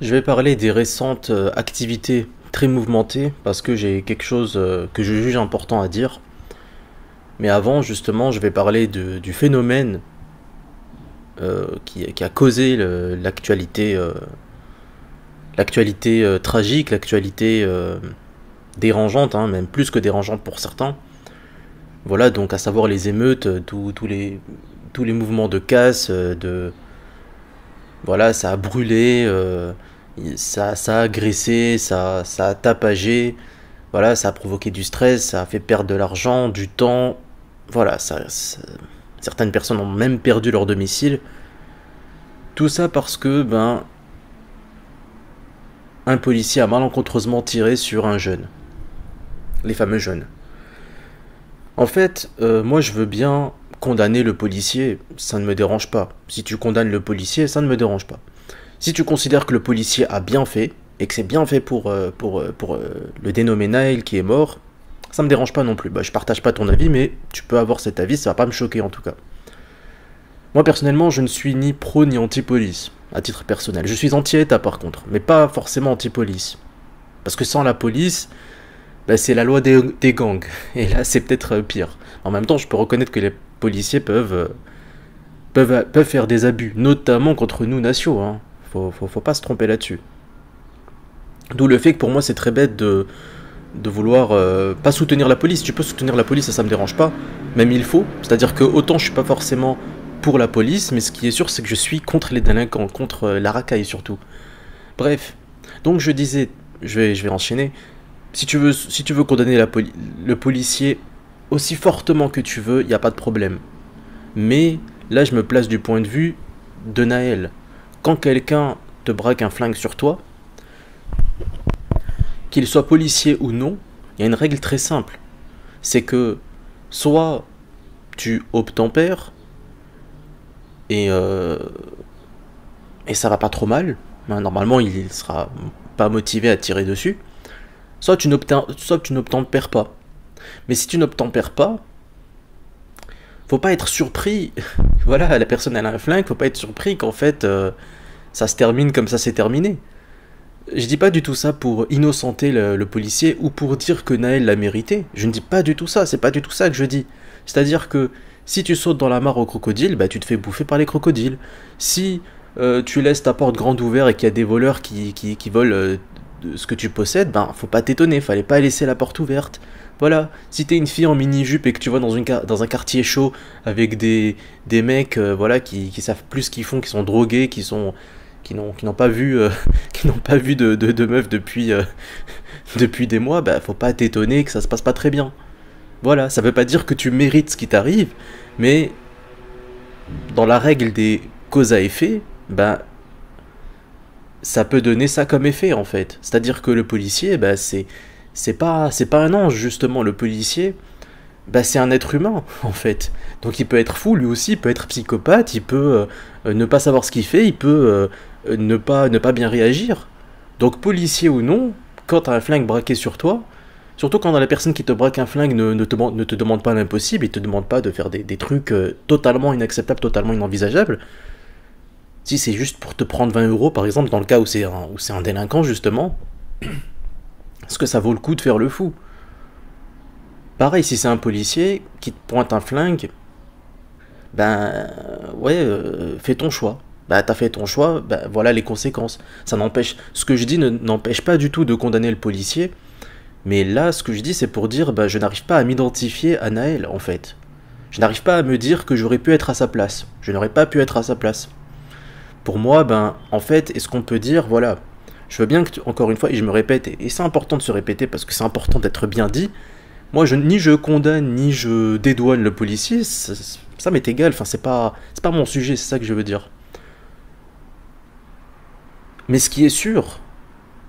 Je vais parler des récentes activités très mouvementées parce que j'ai quelque chose que je juge important à dire. Mais avant, justement, je vais parler du phénomène qui a causé l'actualité tragique, l'actualité dérangeante, hein, même plus que dérangeante pour certains. Voilà, donc à savoir les émeutes, tous les mouvements de casse, voilà, ça a brûlé, ça a agressé, ça a tapagé, voilà, ça a provoqué du stress, ça a fait perdre de l'argent, du temps, voilà, certaines personnes ont même perdu leur domicile. Tout ça parce que, un policier a malencontreusement tiré sur un jeune, les fameux jeunes. En fait, moi je veux bien condamner le policier, ça ne me dérange pas. Si tu condamnes le policier, ça ne me dérange pas. Si tu considères que le policier a bien fait, et que c'est bien fait pour le dénommé Naël qui est mort, ça me dérange pas non plus. Bah, je partage pas ton avis, mais tu peux avoir cet avis, ça va pas me choquer en tout cas. Moi personnellement, je ne suis ni pro ni anti-police, à titre personnel. Je suis anti-État par contre, mais pas forcément anti-police. Parce que sans la police, bah, c'est la loi des gangs. Et là, c'est peut-être pire. En même temps, je peux reconnaître que les policiers peuvent faire des abus, notamment contre nous, nationaux. Hein. Faut pas se tromper là-dessus. D'où le fait que pour moi, c'est très bête de vouloir pas soutenir la police. Tu peux soutenir la police, ça me dérange pas. Même il faut. C'est-à-dire que autant je suis pas forcément pour la police, mais ce qui est sûr, c'est que je suis contre les délinquants, contre la racaille surtout. Bref. Donc je disais, je vais enchaîner. Si tu veux condamner le policier aussi fortement que tu veux, il n'y a pas de problème. Mais là, je me place du point de vue de Naël. Quand quelqu'un te braque un flingue sur toi, qu'il soit policier ou non, il y a une règle très simple. C'est que soit tu obtempères et, et ça va pas trop mal. Normalement, il sera pas motivé à tirer dessus. Soit tu n'obtempères pas. Mais si tu n'obtempères pas, faut pas être surpris. Voilà, la personne elle a un flingue, faut pas être surpris qu'en fait ça se termine comme ça s'est terminé. Je dis pas du tout ça pour innocenter le policier ou pour dire que Naël l'a mérité. Je ne dis pas du tout ça, c'est pas du tout ça que je dis. C'est-à-dire que si tu sautes dans la mare aux crocodiles, bah tu te fais bouffer par les crocodiles. Si tu laisses ta porte grande ouverte et qu'il y a des voleurs qui volent ce que tu possèdes, ben faut pas t'étonner, fallait pas laisser la porte ouverte. Voilà, si t'es une fille en mini-jupe et que tu vas dans un quartier chaud avec des mecs voilà, qui savent plus ce qu'ils font, qui sont drogués, qui n'ont pas vu, qui n'ont pas vu de meufs depuis des mois, bah faut pas t'étonner que ça se passe pas très bien. Voilà, ça veut pas dire que tu mérites ce qui t'arrive, mais dans la règle des cause à effet, bah ça peut donner ça comme effet en fait. C'est-à-dire que le policier, bah c'est pas un ange justement. Le policier, bah c'est un être humain en fait. Donc il peut être fou lui aussi, il peut être psychopathe, il peut ne pas savoir ce qu'il fait, il peut ne pas bien réagir. Donc policier ou non, quand t'as un flingue braqué sur toi, surtout quand la personne qui te braque un flingue ne te demande pas l'impossible, il te demande pas de faire des trucs totalement inacceptables, totalement inenvisageables. Si c'est juste pour te prendre 20 euros, par exemple, dans le cas où c'est un délinquant, justement, est-ce que ça vaut le coup de faire le fou? Pareil, si c'est un policier qui te pointe un flingue, ben, ouais, fais ton choix. Bah, t'as fait ton choix, ben, voilà les conséquences. Ça n'empêche, ce que je dis n'empêche pas du tout de condamner le policier, mais là, ce que je dis, c'est pour dire, ben, je n'arrive pas à m'identifier à Naël, en fait. Je n'arrive pas à me dire que j'aurais pu être à sa place. Je n'aurais pas pu être à sa place. Pour moi, ben, en fait, est-ce qu'on peut dire, voilà, je veux bien que, encore une fois, et je me répète, et c'est important de se répéter parce que c'est important d'être bien dit, moi, ni je condamne, ni je dédouane le policier, ça m'est égal, enfin, c'est pas mon sujet, c'est ça que je veux dire. Mais ce qui est sûr,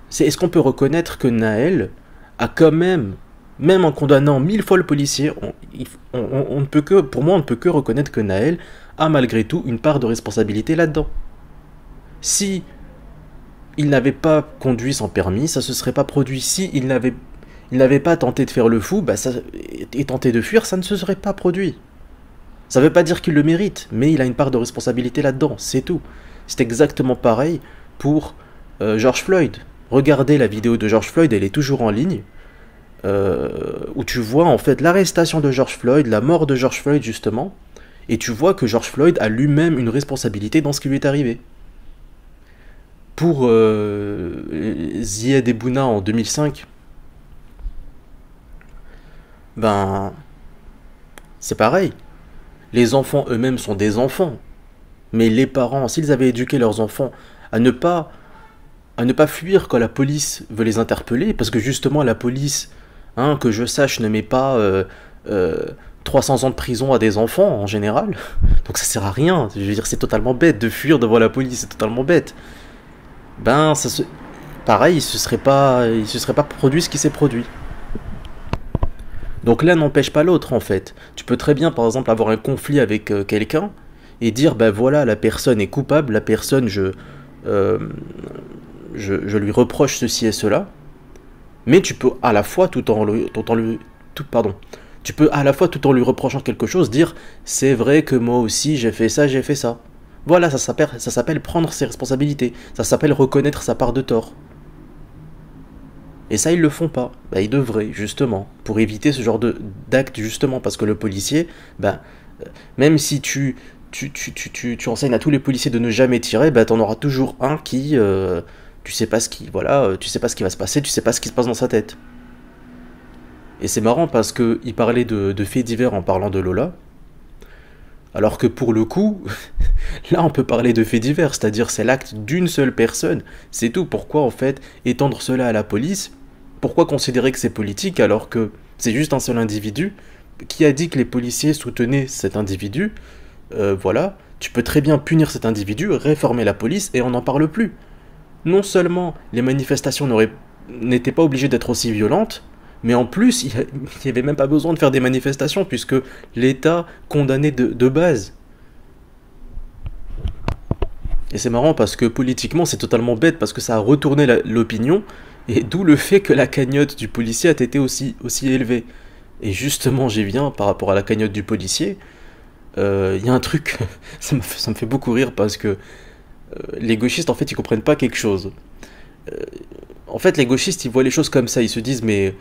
c'est est-ce qu'on peut reconnaître que Naël a quand même en condamnant 1000 fois le policier, on ne peut que, pour moi, on ne peut que reconnaître que Naël a malgré tout une part de responsabilité là-dedans. Si il n'avait pas conduit sans permis, ça se serait pas produit. Si il n'avait pas tenté de faire le fou, bah et tenté de fuir, ça ne se serait pas produit. Ça veut pas dire qu'il le mérite, mais il a une part de responsabilité là-dedans, c'est tout. C'est exactement pareil pour George Floyd. Regardez la vidéo de George Floyd, elle est toujours en ligne, où tu vois en fait l'arrestation de George Floyd, la mort de George Floyd justement, et tu vois que George Floyd a lui-même une responsabilité dans ce qui lui est arrivé. Pour Ziad Ebouna en 2005, ben c'est pareil. Les enfants eux-mêmes sont des enfants, mais les parents, s'ils avaient éduqué leurs enfants à ne pas fuir quand la police veut les interpeller, parce que justement la police, hein, que je sache, ne met pas 300 ans de prison à des enfants en général, donc ça sert à rien. Je veux dire, c'est totalement bête de fuir devant la police, c'est totalement bête. Ben, pareil, il se serait pas produit ce qui s'est produit. Donc l'un n'empêche pas l'autre en fait. Tu peux très bien par exemple avoir un conflit avec quelqu'un et dire ben voilà, la personne est coupable, la personne euh, je lui reproche ceci et cela, mais tu peux à la fois tu peux à la fois tout en lui reprochant quelque chose dire c'est vrai que moi aussi j'ai fait ça, j'ai fait ça. Voilà, ça s'appelle prendre ses responsabilités, ça s'appelle reconnaître sa part de tort. Et ça, ils le font pas. Bah, ils devraient, justement, pour éviter ce genre d'acte, justement, parce que le policier, bah, même si tu enseignes à tous les policiers de ne jamais tirer, bah, t'en auras toujours un qui, tu sais pas ce qui, voilà, tu sais pas ce qui va se passer, tu sais pas ce qui se passe dans sa tête. Et c'est marrant parce que il parlait de faits divers en parlant de Lola, alors que pour le coup, là on peut parler de faits divers, c'est-à-dire c'est l'acte d'une seule personne, c'est tout. Pourquoi en fait étendre cela à la police? Pourquoi considérer que c'est politique alors que c'est juste un seul individu? Qui a dit que les policiers soutenaient cet individu? Voilà, tu peux très bien punir cet individu, réformer la police et on n'en parle plus. Non seulement les manifestations n'étaient pas obligées d'être aussi violentes, mais en plus, il n'y avait même pas besoin de faire des manifestations, puisque l'État condamnait de base. Et c'est marrant parce que politiquement, c'est totalement bête, parce que ça a retourné l'opinion, et d'où le fait que la cagnotte du policier a été aussi élevée. Et justement, j'y viens par rapport à la cagnotte du policier. Il y a un truc, ça me fait beaucoup rire, parce que les gauchistes, en fait, ils comprennent pas quelque chose. En fait, les gauchistes, ils voient les choses comme ça, ils se disent mais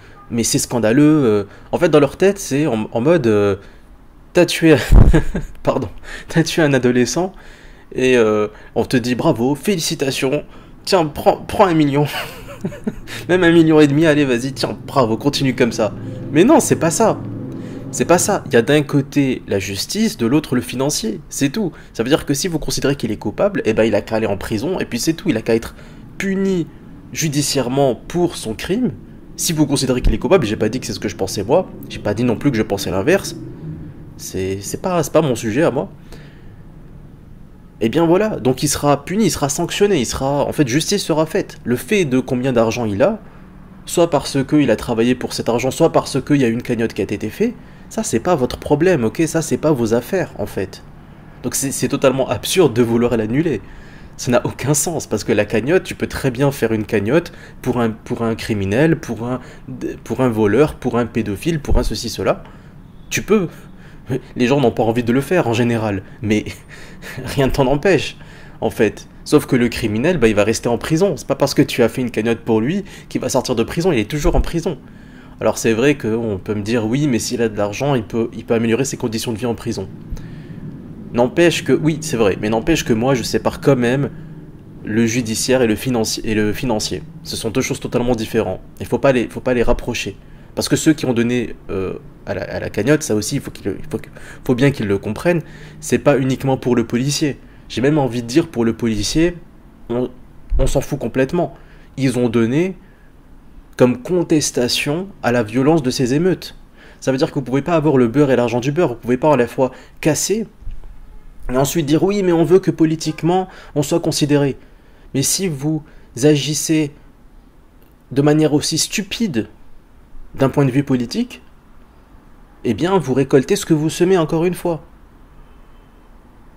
c'est scandaleux. En fait, dans leur tête, c'est en mode t'as tué pardon, t'as tué un adolescent et on te dit bravo, félicitations, tiens, prends 1 million. Même 1,5 million, allez, vas-y, tiens, bravo, continue comme ça. Mais non, c'est pas ça. C'est pas ça. Il y a d'un côté la justice, de l'autre le financier. C'est tout. Ça veut dire que si vous considérez qu'il est coupable, eh ben il a qu'à aller en prison et puis c'est tout. Il a qu'à être puni judiciairement pour son crime. Si vous considérez qu'il est coupable, j'ai pas dit que c'est ce que je pensais moi. J'ai pas dit non plus que je pensais l'inverse. C'est pas mon sujet à moi. Et bien voilà, donc il sera puni, il sera sanctionné, en fait, justice sera faite. Le fait de combien d'argent il a, soit parce qu'il a travaillé pour cet argent, soit parce qu'il y a une cagnotte qui a été faite, ça c'est pas votre problème, ok? Ça c'est pas vos affaires en fait. Donc c'est totalement absurde de vouloir l'annuler. Ça n'a aucun sens, parce que la cagnotte, tu peux très bien faire une cagnotte pour un criminel, pour un voleur, pour un pédophile, pour un ceci, cela. Tu peux. Les gens n'ont pas envie de le faire en général, mais rien ne t'en empêche, en fait. Sauf que le criminel, bah, il va rester en prison. C'est pas parce que tu as fait une cagnotte pour lui qu'il va sortir de prison, il est toujours en prison. Alors c'est vrai qu'on peut me dire, oui, mais s'il a de l'argent, il peut améliorer ses conditions de vie en prison. N'empêche que, oui, c'est vrai, mais n'empêche que moi, je sépare quand même le judiciaire et le financier. Ce sont deux choses totalement différentes. Il faut pas les rapprocher. Parce que ceux qui ont donné à la cagnotte, ça aussi, il faut bien qu'ils le comprennent, c'est pas uniquement pour le policier. J'ai même envie de dire pour le policier, on s'en fout complètement. Ils ont donné comme contestation à la violence de ces émeutes. Ça veut dire que vous pouvez pas avoir le beurre et l'argent du beurre, vous pouvez pas à la fois casser et ensuite dire oui, mais on veut que politiquement on soit considéré. Mais si vous agissez de manière aussi stupide d'un point de vue politique, eh bien vous récoltez ce que vous semez encore une fois.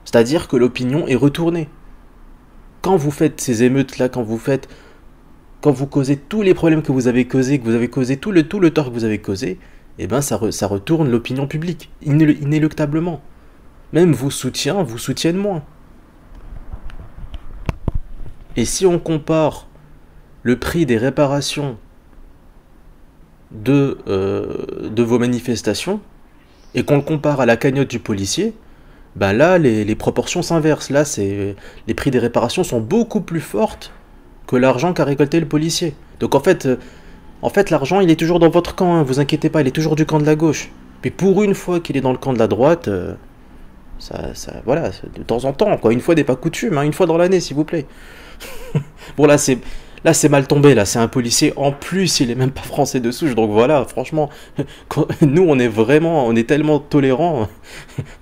C'est-à-dire que l'opinion est retournée. Quand vous faites ces émeutes-là, quand vous causez tous les problèmes que vous avez causés, tout le tort que vous avez causé, eh bien ça retourne l'opinion publique, inéluctablement. Même vous soutiennent moins. Et si on compare le prix des réparations de vos manifestations et qu'on le compare à la cagnotte du policier, ben là, les proportions s'inversent. Là, les prix des réparations sont beaucoup plus fortes que l'argent qu'a récolté le policier. Donc en fait l'argent, il est toujours dans votre camp, hein, vous inquiétez pas, il est toujours du camp de la gauche. Puis pour une fois qu'il est dans le camp de la droite, voilà, de temps en temps, quoi. Une fois n'est pas coutume, hein, une fois dans l'année, s'il vous plaît. Bon, là, c'est mal tombé, là, c'est un policier, en plus, il est même pas français de souche, donc voilà, franchement, nous, on est tellement tolérants,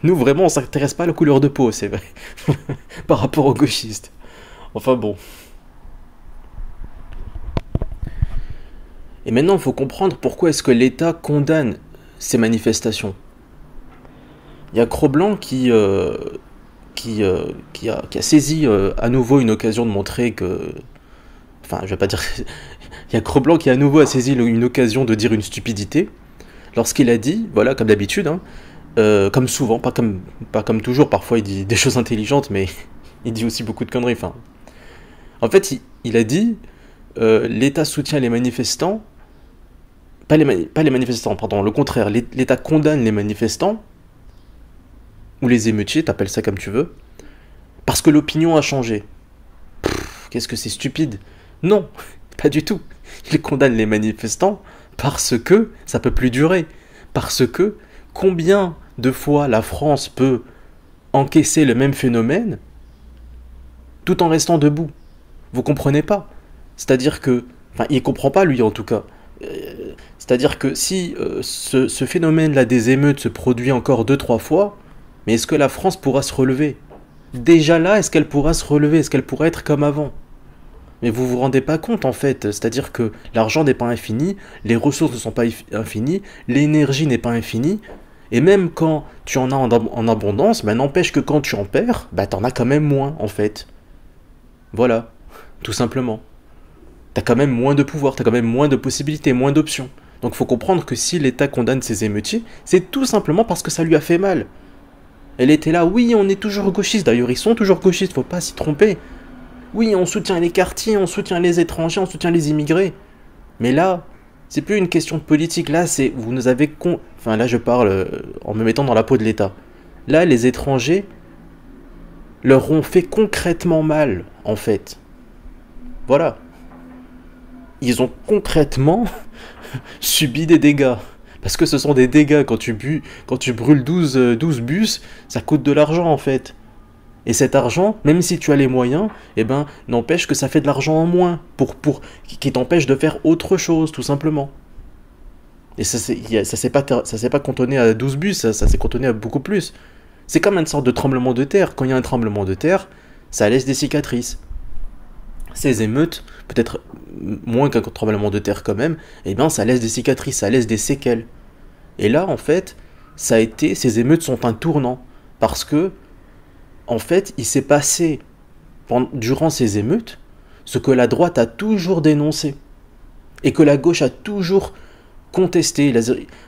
nous, vraiment, on s'intéresse pas à la couleur de peau, c'est vrai, par rapport aux gauchistes. Enfin bon. Et maintenant, il faut comprendre pourquoi est-ce que l'État condamne ces manifestations. Il y a Cro-Blanc qui a saisi à nouveau une occasion de montrer que... Enfin, je vais pas dire... Il y a Cro-Blanc qui à nouveau a saisi une occasion de dire une stupidité, lorsqu'il a dit, voilà, comme d'habitude, hein, comme souvent, pas comme toujours, parfois il dit des choses intelligentes, mais il dit aussi beaucoup de conneries. Enfin, en fait, il a dit, l'État soutient les manifestants, pas les manifestants, pardon, le contraire, l'État condamne les manifestants, ou les émeutiers, t'appelles ça comme tu veux, parce que l'opinion a changé. Qu'est-ce que c'est stupide? Non, pas du tout. Il condamne les manifestants parce que ça peut plus durer. Parce que combien de fois la France peut encaisser le même phénomène tout en restant debout? Vous comprenez pas? C'est-à-dire que... Enfin, il comprend pas, lui, en tout cas. C'est-à-dire que si ce phénomène-là des émeutes se produit encore 2-3 fois, mais est-ce que la France pourra se relever? Déjà là, est-ce qu'elle pourra se relever? Est-ce qu'elle pourra être comme avant? Mais vous vous rendez pas compte, en fait. C'est-à-dire que l'argent n'est pas infini, les ressources ne sont pas infinies, l'énergie n'est pas infinie, et même quand tu en as en abondance, bah, n'empêche que quand tu en perds, bah, t'en as quand même moins, en fait. Voilà, tout simplement. T'as quand même moins de pouvoir, t'as quand même moins de possibilités, moins d'options. Donc faut comprendre que si l'État condamne ces émeutiers, c'est tout simplement parce que ça lui a fait mal. Elle était là, oui, on est toujours gauchiste, d'ailleurs ils sont toujours gauchistes, faut pas s'y tromper. Oui, on soutient les quartiers, on soutient les étrangers, on soutient les immigrés. Mais là, c'est plus une question de politique, là c'est, vous nous avez enfin là je parle en me mettant dans la peau de l'État. Là les étrangers leur ont fait concrètement mal, en fait. Voilà. Ils ont concrètement subi des dégâts. Parce que ce sont des dégâts, quand tu brûles 12 bus, ça coûte de l'argent en fait. Et cet argent, même si tu as les moyens, eh ben, n'empêche que ça fait de l'argent en moins, qui t'empêche de faire autre chose, tout simplement. Et ça s'est pas cantonné à 12 bus, ça s'est cantonné à beaucoup plus. C'est comme une sorte de tremblement de terre. Quand il y a un tremblement de terre, ça laisse des cicatrices. Ces émeutes, peut-être moins qu'un tremblement de terre quand même, eh bien ça laisse des cicatrices, ça laisse des séquelles. Et là, en fait, ces émeutes sont un tournant. Parce que, en fait, il s'est passé, durant ces émeutes, ce que la droite a toujours dénoncé. Et que la gauche a toujours contesté.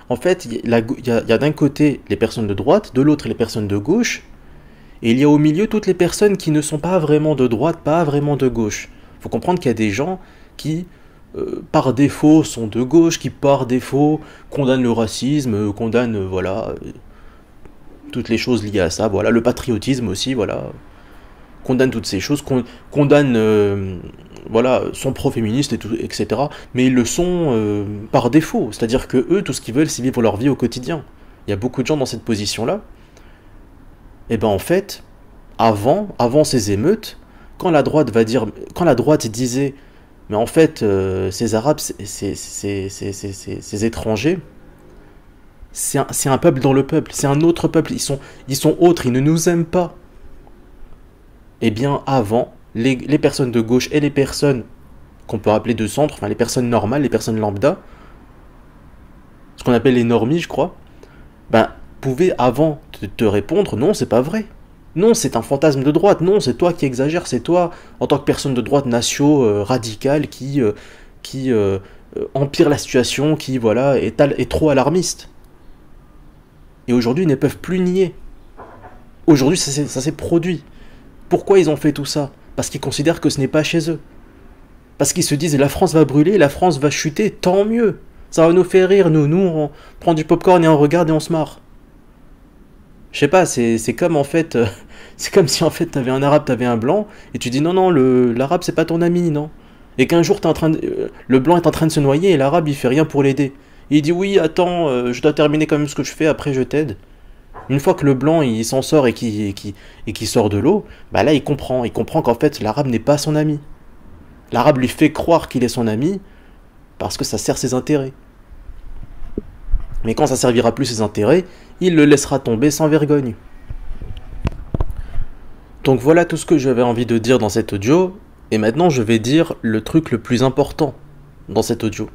En fait, il y a d'un côté les personnes de droite, de l'autre les personnes de gauche, et il y a au milieu toutes les personnes qui ne sont pas vraiment de droite, pas vraiment de gauche. Il faut comprendre qu'il y a des gens qui, par défaut, sont de gauche, qui par défaut condamnent le racisme, condamnent, voilà, toutes les choses liées à ça, voilà, le patriotisme aussi, voilà, condamnent toutes ces choses, condamnent, voilà, sont pro-féministes, etc. Mais ils le sont par défaut, c'est-à-dire que eux, tout ce qu'ils veulent, c'est vivre leur vie au quotidien. Il y a beaucoup de gens dans cette position-là. Et ben en fait, avant ces émeutes, quand la droite disait, mais en fait, ces Arabes, ces étrangers, c'est un peuple dans le peuple, c'est un autre peuple, ils sont autres, ils ne nous aiment pas. Eh bien avant, les personnes de gauche et les personnes qu'on peut appeler de centre, enfin les personnes normales, les personnes lambda, ce qu'on appelle les normies, je crois, ben pouvaient avant te répondre, non, c'est pas vrai. Non, c'est un fantasme de droite. Non, c'est toi qui exagères. C'est toi, en tant que personne de droite radicale, qui empire la situation, qui voilà est trop alarmiste. Et aujourd'hui, ils ne peuvent plus nier. Aujourd'hui, ça s'est produit. Pourquoi ils ont fait tout ça? Parce qu'ils considèrent que ce n'est pas chez eux. Parce qu'ils se disent la France va brûler, la France va chuter, tant mieux. Ça va nous faire rire, nous. Nous, on prend du popcorn et on regarde et on se marre. Je sais pas, c'est comme en fait. C'est comme si en fait t'avais un arabe, t'avais un blanc, et tu dis non, non, l'arabe c'est pas ton ami, non. Et qu'un jour le blanc est en train de se noyer et l'arabe il fait rien pour l'aider. Et il dit oui, attends, je dois terminer quand même ce que je fais, après je t'aide. Une fois que le blanc il s'en sort et qu'il sort de l'eau, bah là il comprend qu'en fait l'arabe n'est pas son ami. L'arabe lui fait croire qu'il est son ami parce que ça sert ses intérêts. Mais quand ça servira plus ses intérêts, il le laissera tomber sans vergogne. Donc voilà tout ce que j'avais envie de dire dans cet audio, et maintenant je vais dire le truc le plus important dans cet audio.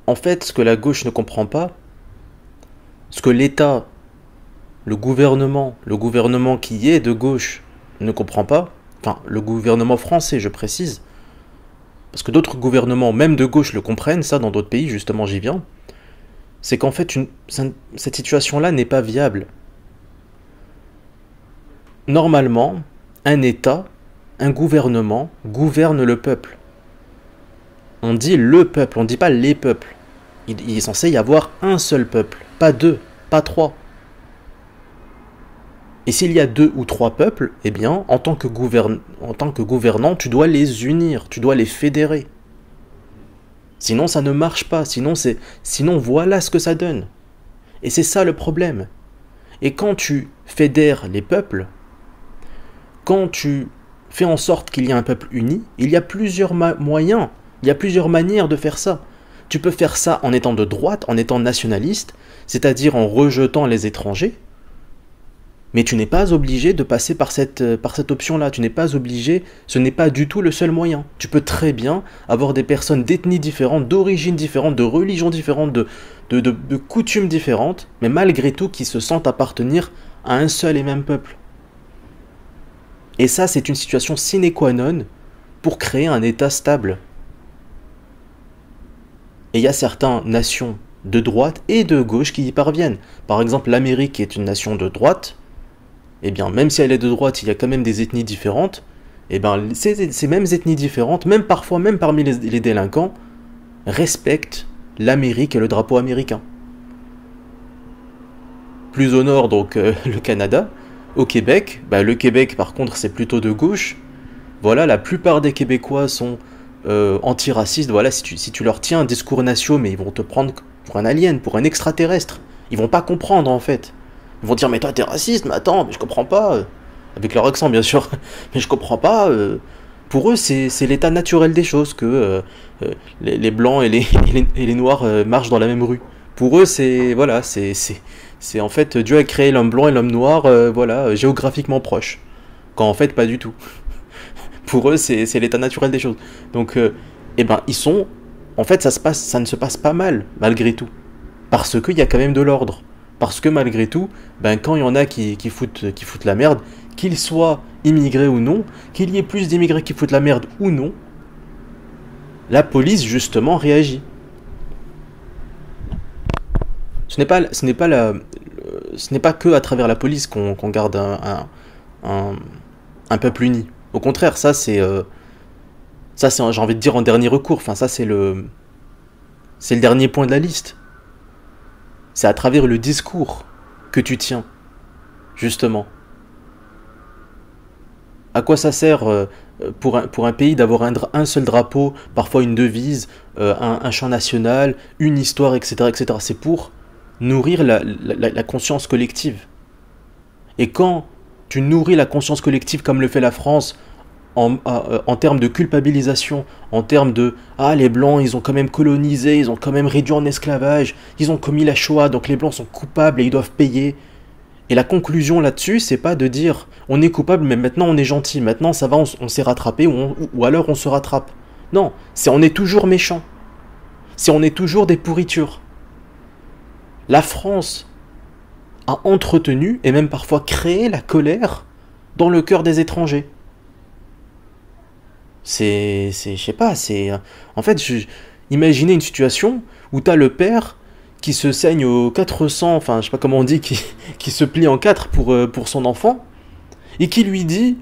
En fait, ce que la gauche ne comprend pas, ce que l'État, le gouvernement qui est de gauche ne comprend pas, enfin le gouvernement français je précise, parce que d'autres gouvernements, même de gauche, le comprennent, ça dans d'autres pays, justement j'y viens, c'est qu'en fait cette situation-là n'est pas viable. Normalement, un État, un gouvernement gouverne le peuple. On dit le peuple, on ne dit pas les peuples. Il est censé y avoir un seul peuple, pas deux, pas trois. Et s'il y a deux ou trois peuples, eh bien, en tant que gouvernant, tu dois les unir, tu dois les fédérer. Sinon, ça ne marche pas, sinon voilà ce que ça donne. Et c'est ça le problème. Et quand tu fédères les peuples, quand tu fais en sorte qu'il y ait un peuple uni, il y a plusieurs moyens, il y a plusieurs manières de faire ça. Tu peux faire ça en étant de droite, en étant nationaliste, c'est-à-dire en rejetant les étrangers, mais tu n'es pas obligé de passer par cette option-là, tu n'es pas obligé, ce n'est pas du tout le seul moyen. Tu peux très bien avoir des personnes d'ethnies différentes, d'origines différentes, de religions différentes, de coutumes différentes, mais malgré tout qui se sentent appartenir à un seul et même peuple. Et ça, c'est une situation sine qua non pour créer un État stable. Et il y a certaines nations de droite et de gauche qui y parviennent. Par exemple, l'Amérique est une nation de droite. Eh bien, même si elle est de droite, il y a quand même des ethnies différentes. Eh bien, ces mêmes ethnies différentes, même parfois, même parmi les délinquants, respectent l'Amérique et le drapeau américain. Plus au nord, donc, le Canada. Au Québec, le Québec par contre c'est plutôt de gauche. Voilà, la plupart des Québécois sont antiracistes. Voilà, si tu leur tiens un discours national, mais ils vont te prendre pour un alien, pour un extraterrestre. Ils vont pas comprendre en fait. Ils vont dire mais toi t'es raciste, mais attends, mais je comprends pas. Avec leur accent bien sûr, mais je comprends pas. Pour eux c'est l'état naturel des choses que les blancs et les noirs marchent dans la même rue. Pour eux c'est voilà, c'est en fait Dieu a créé l'homme blanc et l'homme noir, géographiquement proches. Quand en fait pas du tout. Pour eux c'est l'état naturel des choses. Donc ils sont, en fait ça ne se passe pas mal malgré tout, parce qu'il y a quand même de l'ordre. Parce que malgré tout, quand il y en a qui foutent la merde, qu'ils soient immigrés ou non, qu'il y ait plus d'immigrés qui foutent la merde ou non, la police justement réagit. Ce n'est pas que à travers la police qu'on garde un peuple uni. Au contraire, ça c'est j'ai envie de dire en dernier recours. Enfin, ça c'est le dernier point de la liste. C'est à travers le discours que tu tiens, justement. À quoi ça sert pour un pays d'avoir un seul drapeau, parfois une devise, un chant national, une histoire, etc., etc. C'est pour nourrir la conscience collective. Et quand tu nourris la conscience collective comme le fait la France en termes de culpabilisation, en termes de « Ah, les Blancs, ils ont quand même colonisé, ils ont quand même réduit en esclavage, ils ont commis la Shoah, donc les Blancs sont coupables et ils doivent payer. » Et la conclusion là-dessus, c'est pas de dire « On est coupable, mais maintenant on est gentil, maintenant ça va, on s'est rattrapé, ou alors on se rattrape. » Non, c'est on est toujours méchant. C'est on est toujours des pourritures. La France a entretenu, et même parfois créé la colère dans le cœur des étrangers. Je sais pas, en fait, imaginez une situation où t'as le père qui se saigne aux 400, enfin, je sais pas comment on dit, qui se plie en quatre pour son enfant, et qui lui dit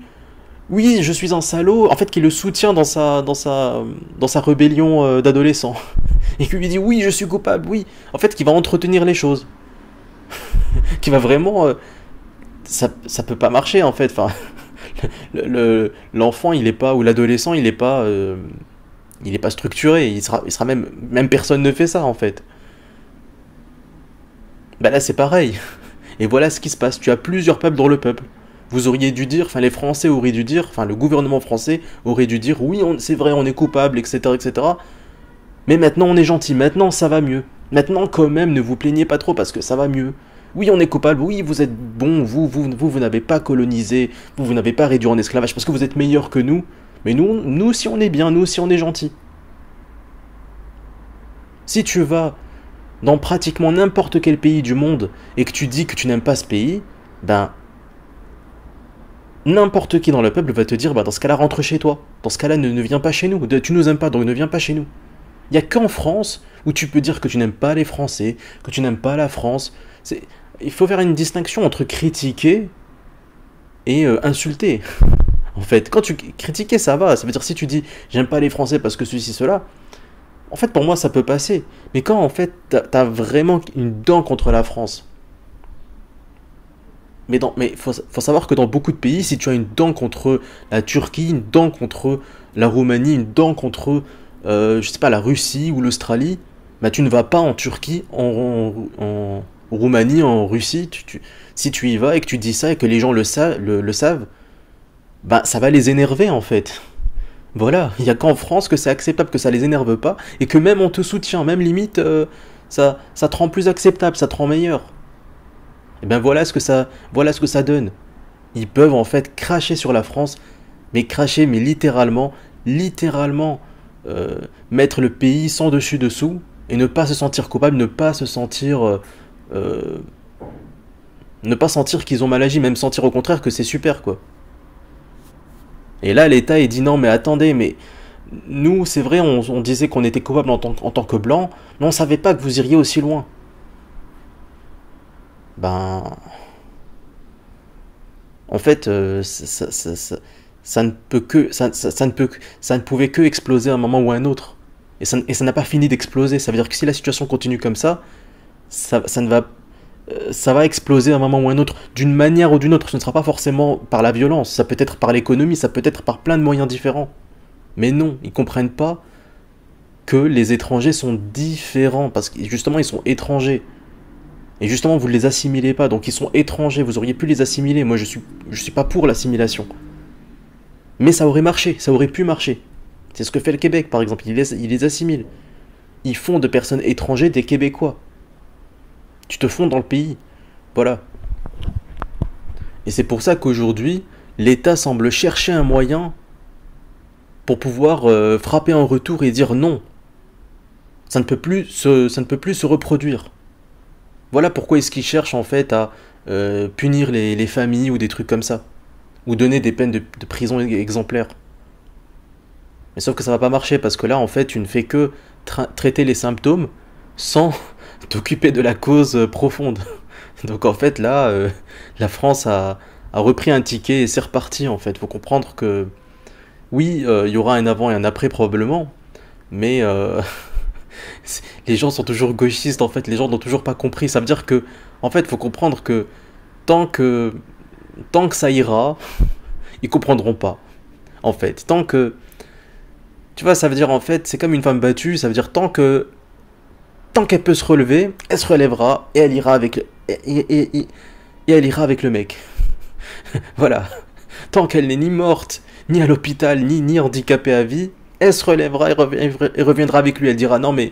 Oui, je suis un salaud, en fait, qui le soutient dans sa rébellion d'adolescent. Et qui lui dit oui, je suis coupable, oui. En fait, qui va entretenir les choses. Qui va vraiment. Ça peut pas marcher, en fait. Enfin, l'enfant, il est pas. Ou l'adolescent, il est pas. Il est pas structuré. Il sera même. Même personne ne fait ça, en fait. Bah là, c'est pareil. Et voilà ce qui se passe. Tu as plusieurs peuples dans le peuple. Vous auriez dû dire, enfin les Français auraient dû dire, enfin le gouvernement français aurait dû dire, oui, c'est vrai, on est coupable, etc., etc. Mais maintenant on est gentil, maintenant ça va mieux. Maintenant quand même, ne vous plaignez pas trop parce que ça va mieux. Oui, on est coupable, oui, vous êtes bon, vous n'avez pas colonisé, vous n'avez pas réduit en esclavage parce que vous êtes meilleur que nous. Mais nous aussi on est bien, nous aussi on est gentil. Si tu vas dans pratiquement n'importe quel pays du monde et que tu dis que tu n'aimes pas ce pays, ben n'importe qui dans le peuple va te dire, bah dans ce cas-là, rentre chez toi. Dans ce cas-là, ne viens pas chez nous. Tu nous aimes pas, donc ne viens pas chez nous. Il n'y a qu'en France où tu peux dire que tu n'aimes pas les Français, que tu n'aimes pas la France. Il faut faire une distinction entre critiquer et insulter. En fait, quand tu critiquer, ça va. Ça veut dire si tu dis j'aime pas les Français parce que ceci, cela. En fait, pour moi, ça peut passer. Mais quand en fait, t'as vraiment une dent contre la France. Mais faut savoir que dans beaucoup de pays, si tu as une dent contre la Turquie, une dent contre la Roumanie, une dent contre, je sais pas, la Russie ou l'Australie, bah tu ne vas pas en Turquie, en Roumanie, en Russie. Si tu y vas et que tu dis ça et que les gens le savent, bah ça va les énerver en fait. Voilà, il n'y a qu'en France que c'est acceptable, que ça les énerve pas, et que même on te soutient, même limite, ça te rend plus acceptable, ça te rend meilleur. Et bien voilà ce que ça donne. Ils peuvent en fait cracher sur la France, mais cracher, mais littéralement, mettre le pays sans dessus dessous et ne pas se sentir coupable, euh, ne pas sentir qu'ils ont mal agi, même sentir au contraire que c'est super quoi. Et là l'État il dit non mais attendez mais nous c'est vrai on disait qu'on était coupable en tant que blanc, mais on savait pas que vous iriez aussi loin. Ben en fait, ça ne peut que, ça ne pouvait que exploser à un moment ou à un autre. Et ça n'a pas fini d'exploser. Ça veut dire que si la situation continue comme ça ne va, ça va exploser à un moment ou à un autre, d'une manière ou d'une autre. Ce ne sera pas forcément par la violence. Ça peut être par l'économie, ça peut être par plein de moyens différents. Mais non, ils comprennent pas que les étrangers sont différents parce que justement ils sont étrangers. Et justement, vous ne les assimilez pas, donc ils sont étrangers, vous auriez pu les assimiler. Moi, je suis pas pour l'assimilation. Mais ça aurait marché, ça aurait pu marcher. C'est ce que fait le Québec, par exemple, il les assimile. Ils font de personnes étrangères des Québécois. Tu te fonds dans le pays. Voilà. Et c'est pour ça qu'aujourd'hui, l'État semble chercher un moyen pour pouvoir frapper en retour et dire non. Ça ne peut plus se reproduire. Voilà pourquoi est-ce qu'ils cherchent en fait à punir les familles ou des trucs comme ça. Ou donner des peines de prison exemplaires. Mais sauf que ça va pas marcher parce que là en fait tu ne fais que traiter les symptômes sans t'occuper de la cause profonde. Donc en fait là la France a repris un ticket et c'est reparti en fait. Faut comprendre que oui il y aura un avant et un après probablement. Mais les gens sont toujours gauchistes en fait, les gens n'ont toujours pas compris. Ça veut dire que, en fait, faut comprendre que tant que, tant que ça ira, ils comprendront pas. En fait, tant que, tu vois, ça veut dire en fait, c'est comme une femme battue, ça veut dire tant qu'elle peut se relever, elle se relèvera et elle ira et elle ira avec le mec. Voilà. Tant qu'elle n'est ni morte, ni à l'hôpital, ni handicapée à vie, elle se relèvera et reviendra avec lui. Elle dira non mais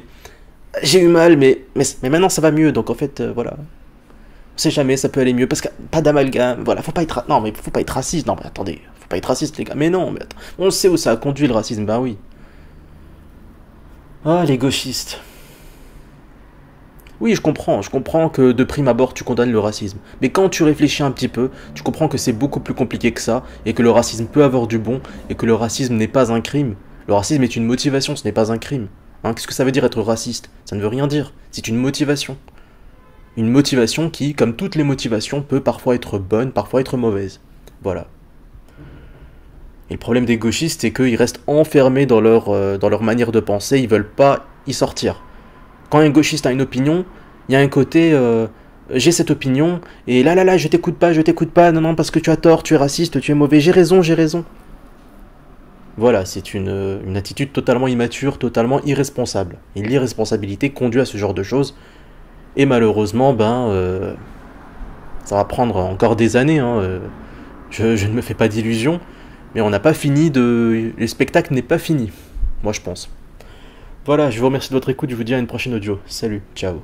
j'ai eu mal, mais maintenant ça va mieux. Donc en fait, voilà. On sait jamais, ça peut aller mieux. Parce que pas d'amalgame. Voilà, faut pas être. Non, mais faut pas être raciste. Non, mais attendez. Faut pas être raciste, les gars. Mais non, mais attends. On sait où ça a conduit le racisme. Bah oui. Ah, les gauchistes. Oui, je comprends que de prime abord tu condamnes le racisme. Mais quand tu réfléchis un petit peu, tu comprends que c'est beaucoup plus compliqué que ça, et que le racisme peut avoir du bon, et que le racisme n'est pas un crime. Le racisme est une motivation, ce n'est pas un crime. Hein, qu'est-ce que ça veut dire être raciste? Ça ne veut rien dire. C'est une motivation. Une motivation qui, comme toutes les motivations, peut parfois être bonne, parfois être mauvaise. Voilà. Et le problème des gauchistes, c'est qu'ils restent enfermés dans leur manière de penser, ils veulent pas y sortir. Quand un gauchiste a une opinion, il y a un côté j'ai cette opinion, et là, je t'écoute pas, non, non, parce que tu as tort, tu es raciste, tu es mauvais, j'ai raison, j'ai raison. Voilà, c'est une attitude totalement immature, totalement irresponsable. Et l'irresponsabilité conduit à ce genre de choses, et malheureusement, ça va prendre encore des années, hein, je ne me fais pas d'illusions, mais on n'a pas fini de... Le spectacle n'est pas fini, moi je pense. Voilà, je vous remercie de votre écoute, je vous dis à une prochaine audio. Salut, ciao.